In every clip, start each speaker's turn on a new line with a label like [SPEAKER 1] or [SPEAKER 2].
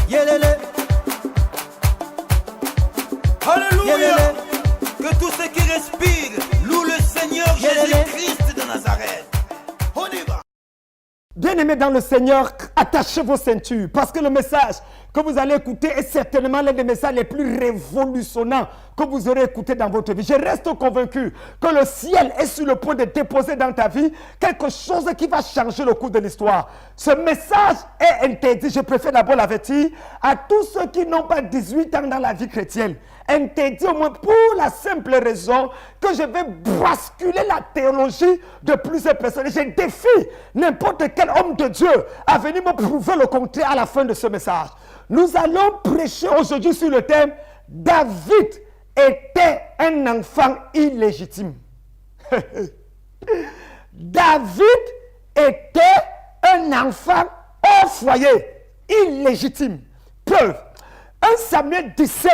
[SPEAKER 1] Yelele. Alléluia. Yelele. Que tous ceux qui respirent louent le Seigneur Jésus-Christ de Nazareth. On y va.
[SPEAKER 2] Bien-aimés dans le Seigneur, attachez vos ceintures parce que le message que vous allez écouter est certainement l'un des messages les plus révolutionnants que vous aurez écouté dans votre vie. Je reste convaincu que le ciel est sur le point de déposer dans ta vie quelque chose qui va changer le cours de l'histoire. Ce message est interdit, je préfère d'abord l'avertir, à tous ceux qui n'ont pas 18 ans dans la vie chrétienne. Interdit au moins pour la simple raison que je vais basculer la théologie de plusieurs personnes. Et je défie n'importe quel homme de Dieu à venir me prouver le contraire à la fin de ce message. Nous allons prêcher aujourd'hui sur le thème « David était un enfant illégitime ». David était un enfant au foyer, illégitime. Preuve, 1 Samuel 17,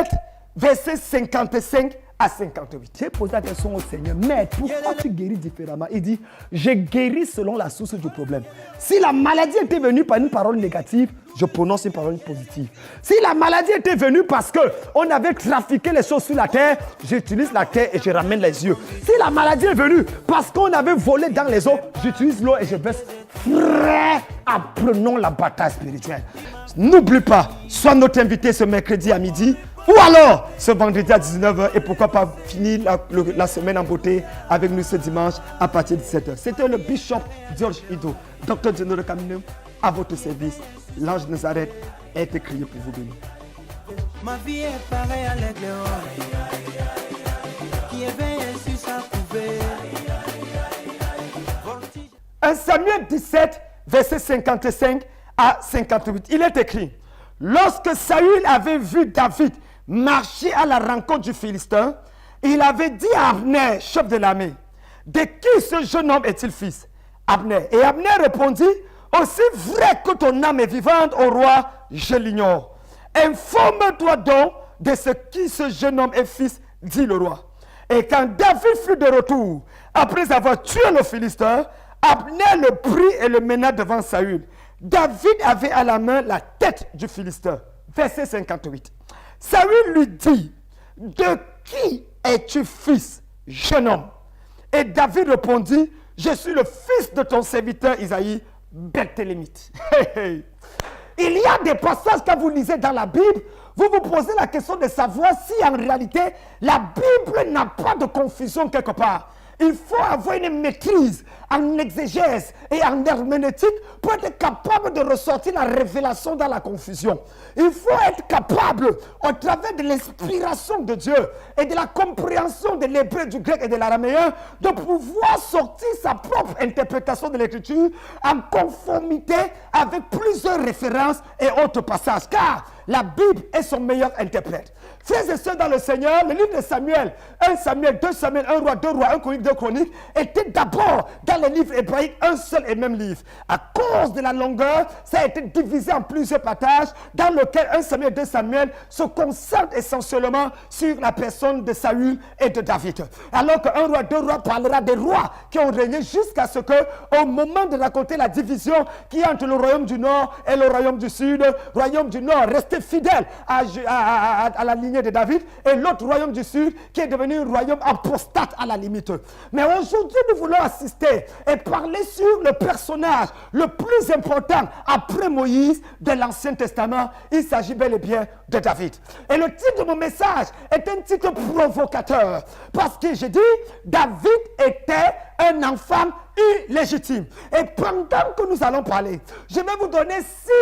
[SPEAKER 2] verset 55 à 58. J'ai posé la question au Seigneur, mais pourquoi tu guéris différemment? Il dit, je guéris selon la source du problème. Si la maladie était venue par une parole négative, je prononce une parole positive. Si la maladie était venue parce qu'on avait trafiqué les choses sur la terre, j'utilise la terre et je ramène les yeux. Si la maladie est venue parce qu'on avait volé dans les eaux, j'utilise l'eau et je baisse. Frère, apprenons la bataille spirituelle. N'oublie pas, sois notre invité ce mercredi à midi. Ou alors, ce vendredi à 19h, et pourquoi pas finir la semaine en beauté avec nous ce dimanche à partir de 17h. C'était le bishop George Ido, docteur Geno de Camino, à votre service. L'ange de Nazareth est écrié pour vous bénir.
[SPEAKER 1] Ma vie est pareille à l'aigle qui éveille sur sa couvée.
[SPEAKER 2] 1 Samuel 17, verset 55 à 58. Il est écrit, lorsque Saül avait vu David marcher à la rencontre du Philistin, il avait dit à Abner, chef de l'armée, de qui ce jeune homme est-il fils? Abner. Et Abner répondit, aussi vrai que ton âme est vivante, au roi, je l'ignore. Informe-toi donc de ce qui ce jeune homme est fils, dit le roi. Et quand David fut de retour, après avoir tué le Philistin, Abner le prit et le mena devant Saül. David avait à la main la tête du Philistin. Verset 58. Saül lui dit, de qui es-tu fils, jeune homme? Et David répondit, je suis le fils de ton serviteur Isaïe, Bethlémite. Il y a des passages quand vous lisez dans la Bible, vous vous posez la question de savoir si en réalité la Bible n'a pas de confusion quelque part. Il faut avoir une maîtrise en exégèse et en herméneutique pour être capable de ressortir la révélation dans la confusion. Il faut être capable, au travers de l'inspiration de Dieu et de la compréhension de l'hébreu, du grec et de l'araméen, de pouvoir sortir sa propre interprétation de l'écriture en conformité avec plusieurs références et autres passages. Car la Bible est son meilleur interprète. Frères et sœurs dans le Seigneur, le livre de Samuel, 1 Samuel, 2 Samuel, 1 roi, 2 rois, 1 chronique, 2 chroniques, était d'abord dans les livres hébraïques un seul et même livre. À cause de la longueur, ça a été divisé en plusieurs passages dans lequel 1 Samuel, 2 Samuel se concentre essentiellement sur la personne de Saül et de David. Alors que 1 roi, 2 rois parlera des rois qui ont régné jusqu'à ce que, au moment de raconter la division qui est entre le royaume du Nord et le royaume du Sud, le royaume du Nord restait fidèle à la lignée de David et l'autre royaume du Sud qui est devenu un royaume apostate à la limite. Mais aujourd'hui, nous voulons assister et parler sur le personnage le plus important après Moïse de l'Ancien Testament. Il s'agit bel et bien de David. Et le titre de mon message est un titre provocateur parce que j'ai dit David était un enfant illégitime. Et pendant que nous allons parler, je vais vous donner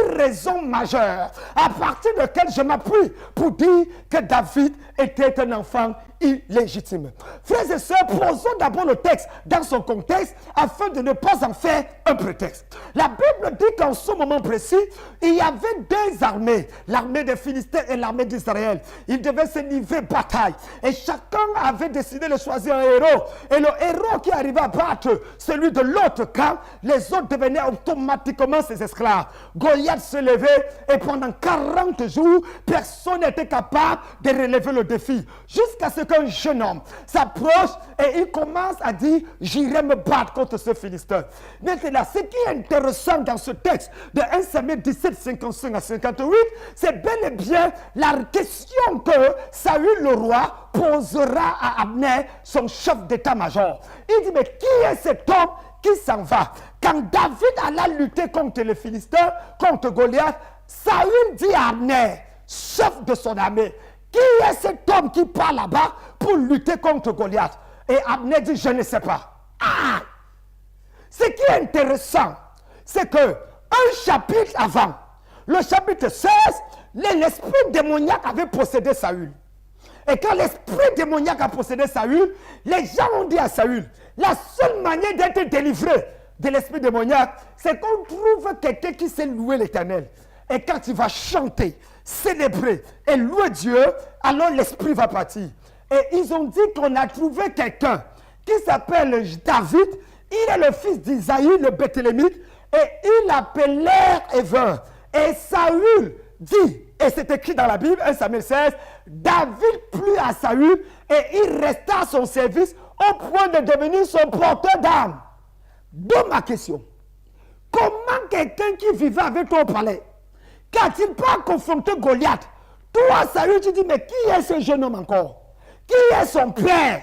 [SPEAKER 2] 6 raisons majeures à partir desquelles je m'appuie pour dire que David était un enfant illégitime. Frères et sœurs, posons d'abord le texte dans son contexte afin de ne pas en faire un prétexte. La Bible dit qu'en ce moment précis, il y avait 2 armées, l'armée des Philistins et l'armée d'Israël. Ils devaient se livrer bataille et chacun avait décidé de choisir un héros. Et le héros qui arrivait à battre celui de l'autre camp, les autres devenaient automatiquement ses esclaves. Goliath se levait et pendant 40 jours, personne n'était capable de relever le défi. Jusqu'à ce que qu'un jeune homme s'approche et il commence à dire, j'irai me battre contre ce Philistin. Maintenant, ce qui est intéressant dans ce texte de 1 Samuel 17, 55 à 58, c'est bel et bien la question que Saül le roi posera à Abner, son chef d'état-major. Il dit, mais qui est cet homme qui s'en va? Quand David alla lutter contre les Philistins, contre Goliath, Saül dit à Abner, chef de son armée, qui est cet homme qui part là-bas pour lutter contre Goliath? Et Abner dit, je ne sais pas. Ah! Ce qui est intéressant, c'est que un chapitre avant, le chapitre 16, l'esprit démoniaque avait possédé Saül. Et quand l'esprit démoniaque a possédé Saül, les gens ont dit à Saül, la seule manière d'être délivré de l'esprit démoniaque, c'est qu'on trouve quelqu'un qui sait louer l'Éternel. Et quand il va chanter, célébrer et louer Dieu, alors l'esprit va partir. Et ils ont dit qu'on a trouvé quelqu'un qui s'appelle David. Il est le fils d'Isaïe, le Béthélémite, et il appelait Ever. Et Saül dit, et c'est écrit dans la Bible, 1 Samuel 16, David plut à Saül et il resta à son service au point de devenir son porteur d'armes. D'où ma question. Comment quelqu'un qui vivait avec toi au palais, qu'a-t-il pas confronté Goliath? Toi, Saül, tu dis, mais qui est ce jeune homme encore? Qui est son père?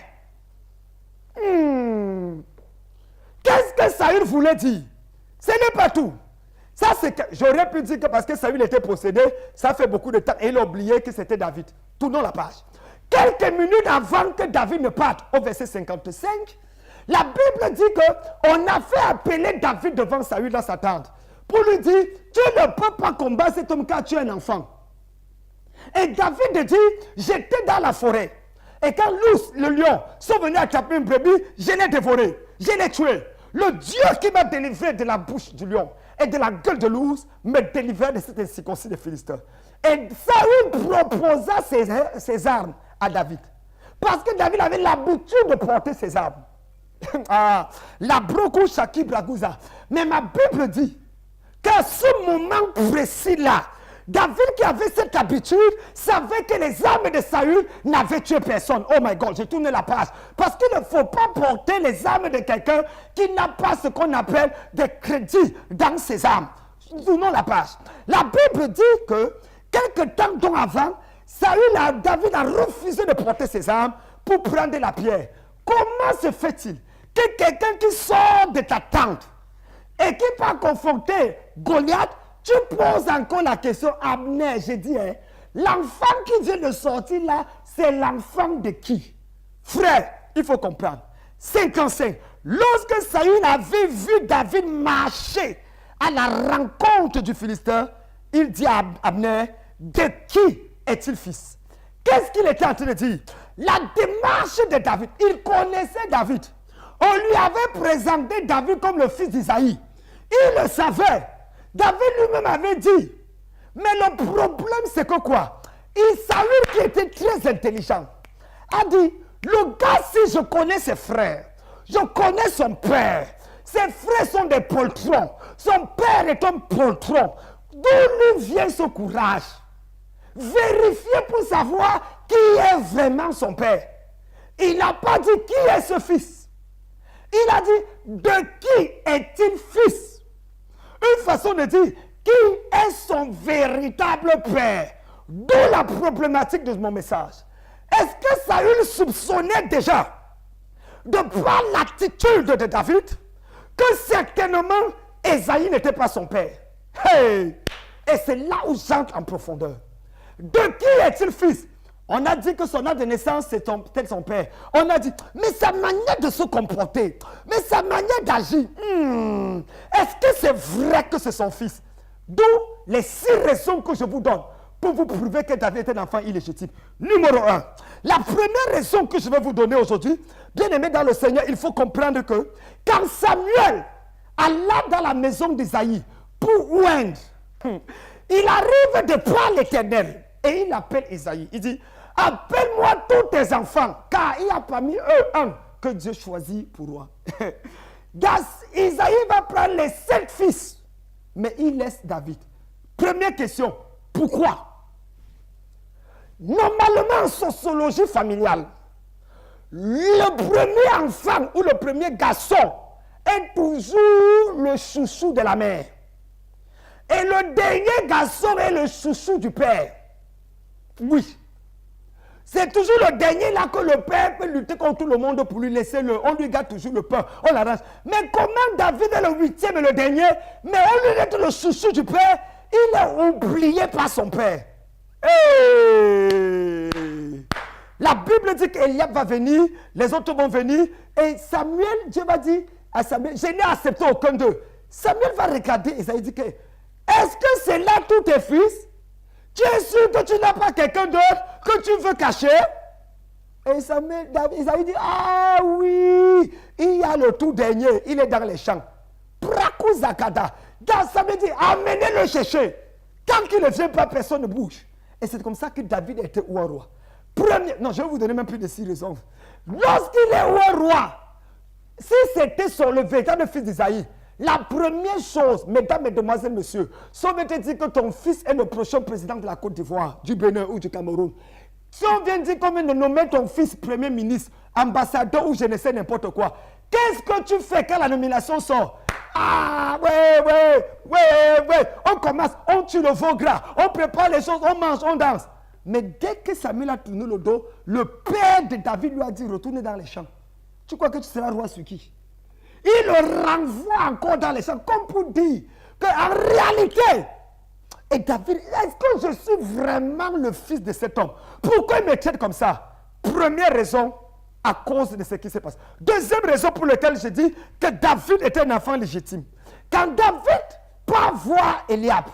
[SPEAKER 2] Qu'est-ce que Saül voulait dire? Ce n'est pas tout. Ça, c'est que j'aurais pu dire que parce que Saül était possédé, ça fait beaucoup de temps et il a oublié que c'était David. Tournons la page. Quelques minutes avant que David ne parte, au verset 55, la Bible dit qu'on a fait appeler David devant Saül dans sa tente pour lui dire, tu ne peux pas combattre cet homme car tu es un enfant. Et David dit, j'étais dans la forêt. Et quand l'ours, le lion, sont venus attraper une brebis, je l'ai dévoré, je l'ai tué. Le Dieu qui m'a délivré de la bouche du lion et de la gueule de l'ours me délivrait de cette incirconcis des Philistins. Et Saül proposa ses armes à David. Parce que David avait l'habitude de porter ses armes. Ah, la broco Shaki Bragouza. Mais ma Bible dit qu'à ce moment précis-là, David qui avait cette habitude savait que les armes de Saül n'avaient tué personne. Oh my God, j'ai tourné la page. Parce qu'il ne faut pas porter les armes de quelqu'un qui n'a pas ce qu'on appelle des crédits dans ses armes. Tournons la page. La Bible dit que quelques temps avant, David a refusé de porter ses armes pour prendre la pierre. Comment se fait-il que quelqu'un qui sort de ta tente et qui va confronter Goliath, tu poses encore la question, Abner, j'ai dit, hein, l'enfant qui vient de sortir là, c'est l'enfant de qui? Frère, il faut comprendre. 55. Lorsque Saül avait vu David marcher à la rencontre du Philistin, il dit à Abner, de qui est-il fils? Qu'est-ce qu'il était en train de dire? La démarche de David, il connaissait David. On lui avait présenté David comme le fils d'Isaïe. Il le savait. David lui-même avait dit. Mais le problème, c'est que quoi? Saül, qui était très intelligent, a dit, le gars, si je connais ses frères, je connais son père, ses frères sont des poltrons, son père est un poltron, d'où lui vient ce courage? Vérifier pour savoir qui est vraiment son père. Il n'a pas dit qui est ce fils. Il a dit, de qui est-il fils? Une façon de dire, qui est son véritable père? D'où la problématique de mon message. Est-ce que Saül soupçonnait déjà, de par l'attitude de David, que certainement Ésaïe n'était pas son père? Hey! Et c'est là où j'entre en profondeur. De qui est-il fils? On a dit que son âge de naissance, c'est tel son père. On a dit, mais sa manière de se comporter, mais sa manière d'agir, est-ce que c'est vrai que c'est son fils? D'où les 6 raisons que je vous donne pour vous prouver que David était un enfant illégitime. Numéro 1, la première raison que je vais vous donner aujourd'hui, bien aimé dans le Seigneur, il faut comprendre que quand Samuel alla dans la maison d'Isaïe pour oindre, il arrive de par l'Éternel et il appelle Isaïe. Il dit, appelle-moi tous tes enfants, car il y a parmi eux un que Dieu choisit pour roi. Isaïe va prendre les 7 fils, mais il laisse David. Première question, pourquoi? Normalement, en sociologie familiale, le premier enfant ou le premier garçon est toujours le chouchou de la mère. Et le dernier garçon est le chouchou du père. Oui. C'est toujours le dernier là que le père peut lutter contre tout le monde pour lui laisser on lui garde toujours le pain, on l'arrange. Mais comment David est le huitième et le dernier, mais au lieu d'être le chouchou du père, il est oublié par son père. Hey! La Bible dit qu'Eliab va venir, les autres vont venir, et Samuel, Dieu va dire à Samuel, je n'ai accepté aucun d'eux. Samuel va regarder et ça dit que, est-ce que c'est là tous tes fils? Tu es sûr que tu n'as pas quelqu'un d'autre que tu veux cacher? Et Samuel, Isaïe dit, ah oui, il y a le tout dernier, il est dans les champs. Prakouzakada. Samuel dit, amenez-le chercher. Tant qu'il ne vient pas, personne ne bouge. Et c'est comme ça que David était roi. Non, je vais vous donner même plus de 6 raisons. Lorsqu'il est roi, si c'était sur le véritable fils d'Isaïe, la première chose, mesdames, mesdemoiselles, messieurs, si on veut te dire que ton fils est le prochain président de la Côte d'Ivoire, du Bénin ou du Cameroun, si on vient dire qu'on vient de nommer ton fils premier ministre, ambassadeur ou je ne sais n'importe quoi, qu'est-ce que tu fais quand la nomination sort? Ah, ouais, on commence, on tue le veau gras, on prépare les choses, on mange, on danse. Mais dès que Samuel a tourné le dos, le père de David lui a dit, retourne dans les champs. Tu crois que tu seras roi sur qui? Il le renvoie encore dans les champs, comme pour dire qu'en réalité, et David, est-ce que je suis vraiment le fils de cet homme? Pourquoi il me traite comme ça? Première raison, à cause de ce qui se passe. Deuxième raison pour laquelle je dis que David était un enfant légitime. Quand David part voir Eliab,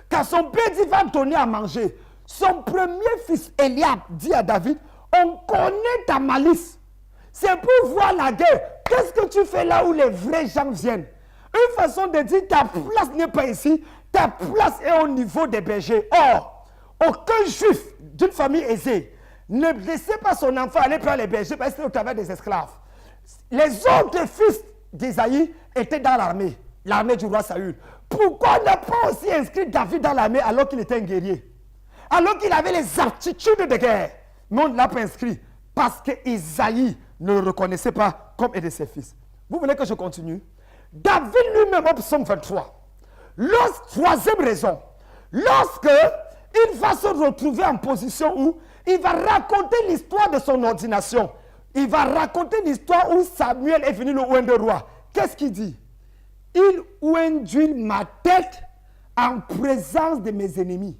[SPEAKER 2] quand son père dit va donner à manger, son premier fils Eliab dit à David, on connaît ta malice. C'est pour voir la guerre. Qu'est-ce que tu fais là où les vrais gens viennent? Une façon de dire, ta place n'est pas ici, ta place est au niveau des bergers. Or, aucun juif d'une famille aisée ne laissait pas son enfant aller prendre les bergers parce que c'était au travers des esclaves. Les autres fils d'Isaïe étaient dans l'armée, l'armée du roi Saül. Pourquoi ne pas aussi inscrit David dans l'armée alors qu'il était un guerrier? Alors qu'il avait les aptitudes de guerre. Mais on ne l'a pas inscrit parce qu'Isaïe ne le reconnaissait pas comme un de ses fils. Vous voulez que je continue? David lui-même, au psaume 23, troisième raison, lorsque il va se retrouver en position où il va raconter l'histoire de son ordination, il va raconter l'histoire où Samuel est venu le oindre roi. Qu'est-ce qu'il dit? Il oindit ma tête en présence de mes ennemis.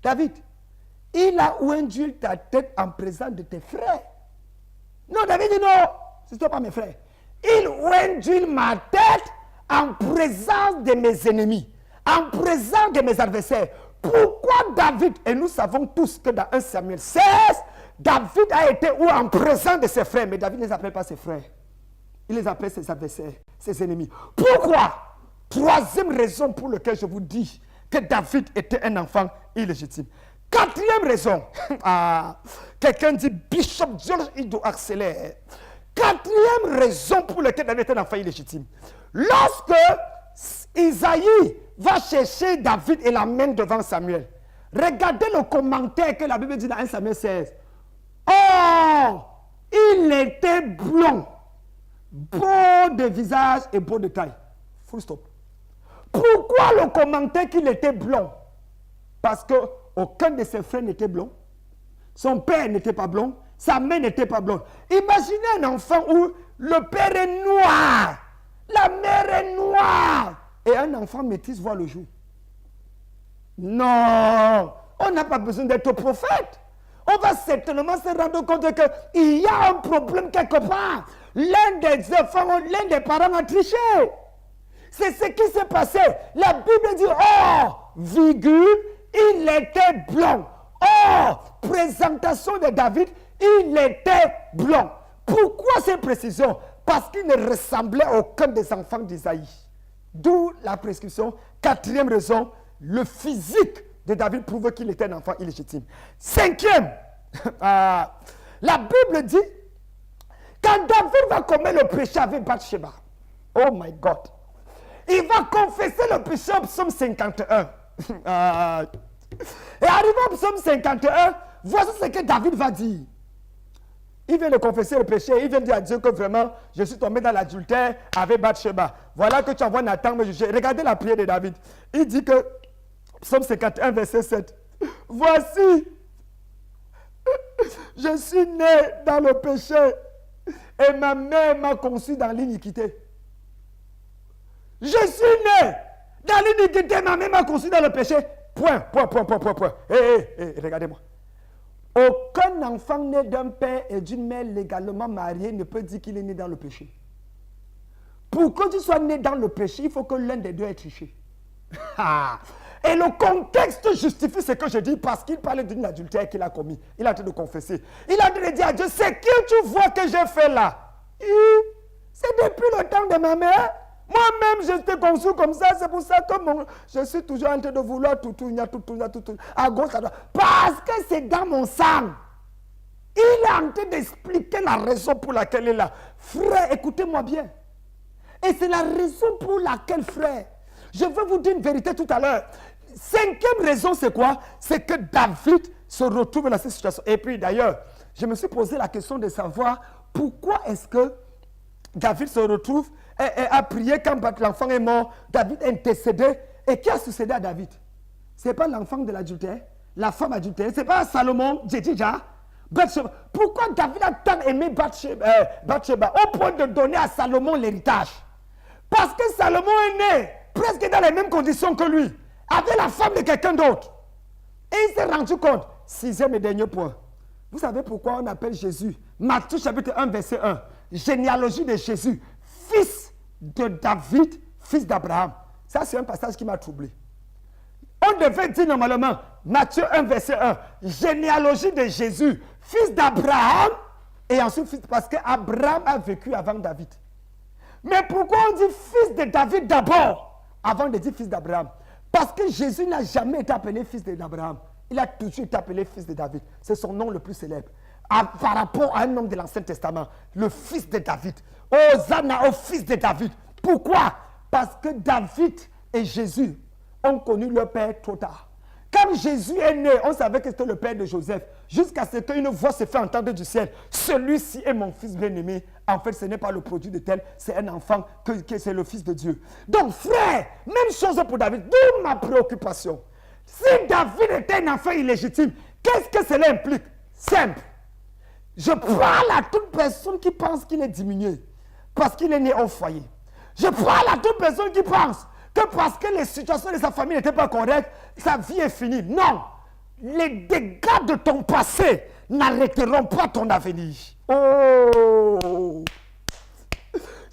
[SPEAKER 2] David, il a oindu ta tête en présence de tes frères. Non, David dit non, ce ne sont pas mes frères. Il oindu ma tête en présence de mes ennemis, en présence de mes adversaires. Pourquoi David, et nous savons tous que dans 1 Samuel 16, David a été en présence de ses frères, mais David ne les appelle pas ses frères. Il les appelle ses adversaires, ses ennemis. Pourquoi? Troisième raison pour laquelle je vous dis que David était un enfant illégitime. Quatrième raison, quelqu'un dit Bishop George Ido accélère. Quatrième raison pour laquelle David était un enfant illégitime. Lorsque Isaïe va chercher David et l'amène devant Samuel, regardez le commentaire que la Bible dit dans 1 Samuel 16. Oh, il était blond, beau de visage et beau de taille. Full stop. Pourquoi le commentaire qu'il était blond? Parce qu'aucun de ses frères n'était blond. Son père n'était pas blond. Sa mère n'était pas blonde. Imaginez un enfant où le père est noir. La mère est noire. Et un enfant métis voit le jour. Non. On n'a pas besoin d'être prophète. On va certainement se rendre compte qu'il y a un problème quelque part. L'un des enfants, l'un des parents a triché. C'est ce qui s'est passé. La Bible dit, oh, virgule, il était blond. Oh, présentation de David, il était blond. Pourquoi ces précisions? Parce qu'il ne ressemblait à aucun des enfants d'Isaïe. D'où la prescription. Quatrième raison, le physique de David prouve qu'il était un enfant illégitime. Cinquième, la Bible dit, quand David va commettre le péché avec Bathsheba, oh my God, il va confesser le péché au psaume 51. Et arrivé au psaume 51, voici ce que David va dire. Il vient de confesser le péché, il vient dire à Dieu que vraiment, je suis tombé dans l'adultère avec Bathsheba. Voilà que tu envoies Nathan me juger. Regardez la prière de David. Il dit que, psaume 51, verset 7, voici, je suis né dans le péché et ma mère m'a conçu dans l'iniquité. Je suis né dans l'iniquité, ma mère m'a conçu dans le péché. Point. Regardez-moi. Aucun enfant né d'un père et d'une mère légalement mariés ne peut dire qu'il est né dans le péché. Pour que tu sois né dans le péché, il faut que l'un des deux ait triché. Et le contexte justifie ce que je dis parce qu'il parle d'une adultère qu'il a commis. Il a train de confesser. Il a train de dire à Dieu, c'est qui tu vois que j'ai fait là? C'est depuis le temps de ma mère. Moi-même, je t'ai conçu comme ça. C'est pour ça que je suis toujours en train de vouloir tout, à gauche, à droite. Parce que c'est dans mon sang. Il est en train d'expliquer la raison pour laquelle il est là. Frère, écoutez-moi bien. Et c'est la raison pour laquelle, frère, je veux vous dire une vérité tout à l'heure. Cinquième raison, c'est quoi? C'est que David se retrouve dans cette situation. Et puis d'ailleurs, je me suis posé la question de savoir pourquoi est-ce que David se retrouve et a prié quand l'enfant est mort. David a intercédé. Et qui a succédé à David? Ce n'est pas l'enfant de l'adultère, la femme adultère. Ce n'est pas Salomon, Jédija, Bathsheba. Pourquoi David a tant aimé Bathsheba au point de donner à Salomon l'héritage? Parce que Salomon est né presque dans les mêmes conditions que lui, avec la femme de quelqu'un d'autre. Et il s'est rendu compte. Sixième et dernier point. Vous savez pourquoi on appelle Jésus, Matthieu chapitre 1, verset 1, généalogie de Jésus, fils de David, fils d'Abraham. Ça, c'est un passage qui m'a troublé. On devait dire normalement, Matthieu 1, verset 1, généalogie de Jésus, fils d'Abraham, et ensuite fils, parce qu'Abraham a vécu avant David. Mais pourquoi on dit fils de David d'abord, avant de dire fils d'Abraham? Parce que Jésus n'a jamais été appelé fils d'Abraham. Il a toujours été appelé fils de David. C'est son nom le plus célèbre. Par rapport à un homme de l'Ancien Testament, le fils de David. Hosanna au fils de David. Pourquoi? Parce que David et Jésus ont connu leur père trop tard. Quand Jésus est né, on savait que c'était le père de Joseph. Jusqu'à ce qu'une voix se fait entendre du ciel. Celui-ci est mon fils bien-aimé. En fait, ce n'est pas le produit de tel, c'est un enfant, que c'est le fils de Dieu. Donc, frère, même chose pour David. D'où ma préoccupation. Si David était un enfant illégitime, qu'est-ce que cela implique? Simple. Je parle à toute personne qui pense qu'il est diminué parce qu'il est né au foyer. Je parle à toute personne qui pense que parce que les situations de sa famille n'étaient pas correctes, sa vie est finie. Non. Les dégâts de ton passé n'arrêteront pas ton avenir. Oh!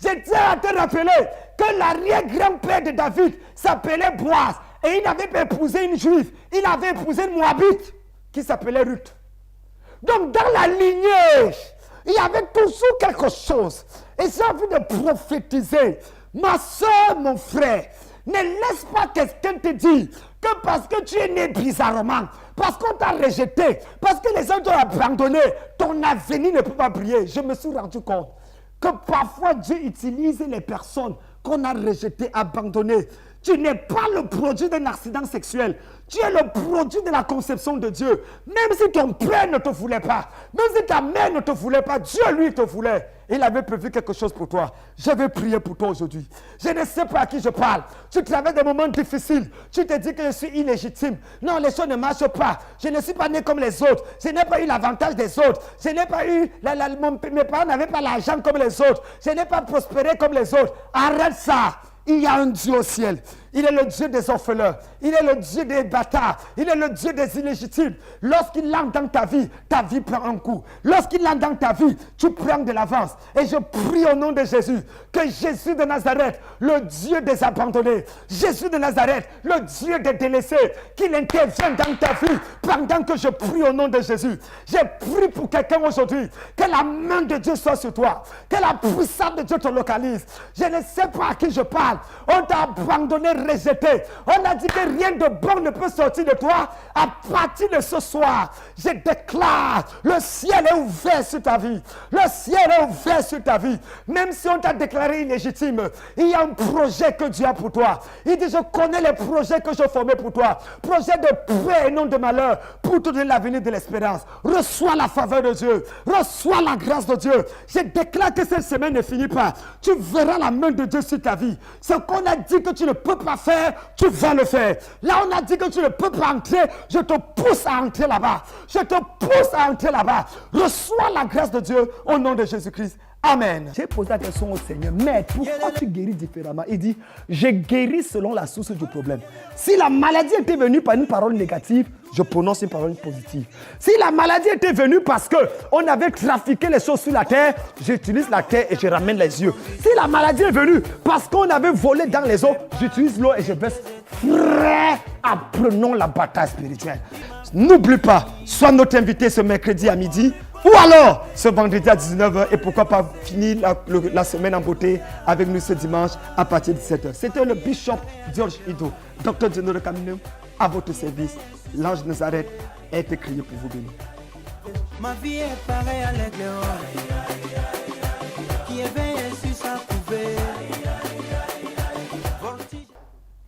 [SPEAKER 2] Je tiens à te rappeler que l'arrière-grand-père de David s'appelait Boaz. Et il avait épousé une juive. Il avait épousé une moabite qui s'appelait Ruth. Donc dans la lignée, il y avait toujours quelque chose. Et j'ai envie de prophétiser. Ma soeur, mon frère, ne laisse pas quelqu'un te dire que parce que tu es né bizarrement, parce qu'on t'a rejeté, parce que les autres t'ont abandonné, ton avenir ne peut pas briller. Je me suis rendu compte que parfois Dieu utilise les personnes qu'on a rejetées, abandonnées. Tu n'es pas le produit d'un accident sexuel. Tu es le produit de la conception de Dieu. Même si ton père ne te voulait pas, même si ta mère ne te voulait pas, Dieu lui te voulait. Il avait prévu quelque chose pour toi. Je vais prier pour toi aujourd'hui. Je ne sais pas à qui je parle. Tu traverses des moments difficiles. Tu te dis que je suis illégitime. Non, les choses ne marchent pas. Je ne suis pas né comme les autres. Je n'ai pas eu l'avantage des autres. Je n'ai pas eu... mes parents n'avaient pas l'argent comme les autres. Je n'ai pas prospéré comme les autres. Arrête ça. Il y a un Dieu au ciel. Il est le Dieu des orphelins. Il est le Dieu des bâtards. Il est le Dieu des illégitimes. Lorsqu'il entre dans ta vie prend un coup. Lorsqu'il entre dans ta vie, tu prends de l'avance. Et je prie au nom de Jésus, que Jésus de Nazareth, le Dieu des abandonnés, Jésus de Nazareth, le Dieu des délaissés, qu'il intervienne dans ta vie pendant que je prie au nom de Jésus. Je prie pour quelqu'un aujourd'hui, que la main de Dieu soit sur toi, que la puissance de Dieu te localise. Je ne sais pas à qui je parle. Oh, on t'a abandonné, rejeté. On a dit que rien de bon ne peut sortir de toi. À partir de ce soir, je déclare, le ciel est ouvert sur ta vie. Le ciel est ouvert sur ta vie. Même si on t'a déclaré illégitime, il y a un projet que Dieu a pour toi. Il dit, je connais les projets que je formais pour toi. Projet de paix et non de malheur, pour te donner l'avenir de l'espérance. Reçois la faveur de Dieu. Reçois la grâce de Dieu. Je déclare que cette semaine ne finit pas. Tu verras la main de Dieu sur ta vie. Ce qu'on a dit que tu ne peux pas faire, tu vas le faire. Là, on a dit que tu ne peux pas entrer. Je te pousse à entrer là-bas. Je te pousse à entrer là-bas. Reçois la grâce de Dieu au nom de Jésus-Christ. Amen. J'ai posé la question au Seigneur, mais pourquoi tu guéris différemment? Il dit, je guéris selon la source du problème. Si la maladie était venue par une parole négative, je prononce une parole positive. Si la maladie était venue parce qu'on avait trafiqué les choses sur la terre, j'utilise la terre et je ramène les yeux. Si la maladie est venue parce qu'on avait volé dans les eaux, j'utilise l'eau et je baisse. Frère, apprenons la bataille spirituelle. N'oublie pas, sois notre invité ce mercredi à midi. Ou alors, ce vendredi à 19h, et pourquoi pas finir la semaine en beauté avec nous ce dimanche à partir de 17h. C'était le Bishop George Ido, Dr. General Caminum, à votre service. L'ange de Nazareth a été créé pour vous bénir.
[SPEAKER 1] Ma vie est pareille à l'aigle qui éveille sur sa couvée.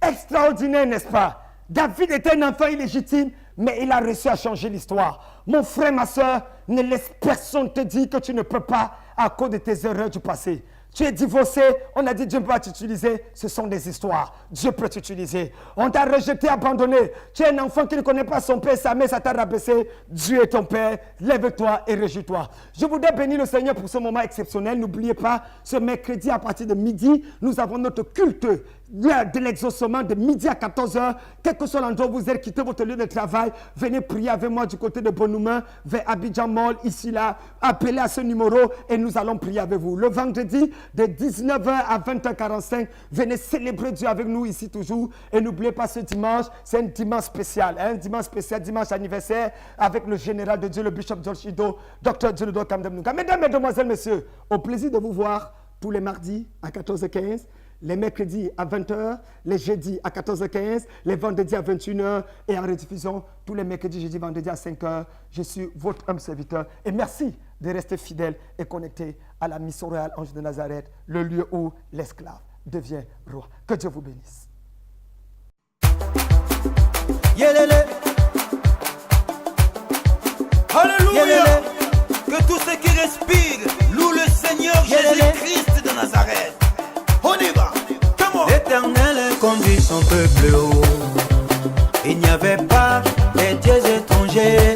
[SPEAKER 2] Extraordinaire, n'est-ce pas? David était un enfant illégitime, mais il a réussi à changer l'histoire. Mon frère, ma soeur, ne laisse personne te dire que tu ne peux pas à cause de tes erreurs du passé. Tu es divorcé, on a dit Dieu ne peut pas t'utiliser, ce sont des histoires. Dieu peut t'utiliser. On t'a rejeté, abandonné. Tu es un enfant qui ne connaît pas son père, sa mère, ça t'a rabaissé. Dieu est ton père, lève-toi et réjouis-toi. Je voudrais bénir le Seigneur pour ce moment exceptionnel. N'oubliez pas, ce mercredi à partir de midi, nous avons notre culte de l'exaucement de midi à 14h. Quel que soit l'endroit où vous êtes, quittez votre lieu de travail. Venez prier avec moi du côté de Bonoumain, vers Abidjan Mall, ici là. Appelez à ce numéro et nous allons prier avec vous. Le vendredi, de 19h à 20h45, venez célébrer Dieu avec nous ici toujours. Et n'oubliez pas ce dimanche, c'est un dimanche spécial. Un dimanche spécial, dimanche anniversaire, avec le général de Dieu, le Bishop George Ido, Dr. Junodo Kamdemnunga. Mesdames, Mesdemoiselles, Messieurs, au plaisir de vous voir tous les mardis à 14h15. Les mercredis à 20h, les jeudis à 14h15, les vendredis à 21h et en rediffusion tous les mercredis, jeudi, vendredi à 5h. Je suis votre homme serviteur et merci de rester fidèle et connecté à la mission royale Ange de Nazareth, le lieu où l'esclave devient roi. Que Dieu vous bénisse.
[SPEAKER 1] Yelele. Alléluia. Que tous ceux qui respirent louent le Seigneur Jésus-Christ de Nazareth. On y va. L'Éternel conduit son peuple haut. Il n'y avait pas des dieux étrangers.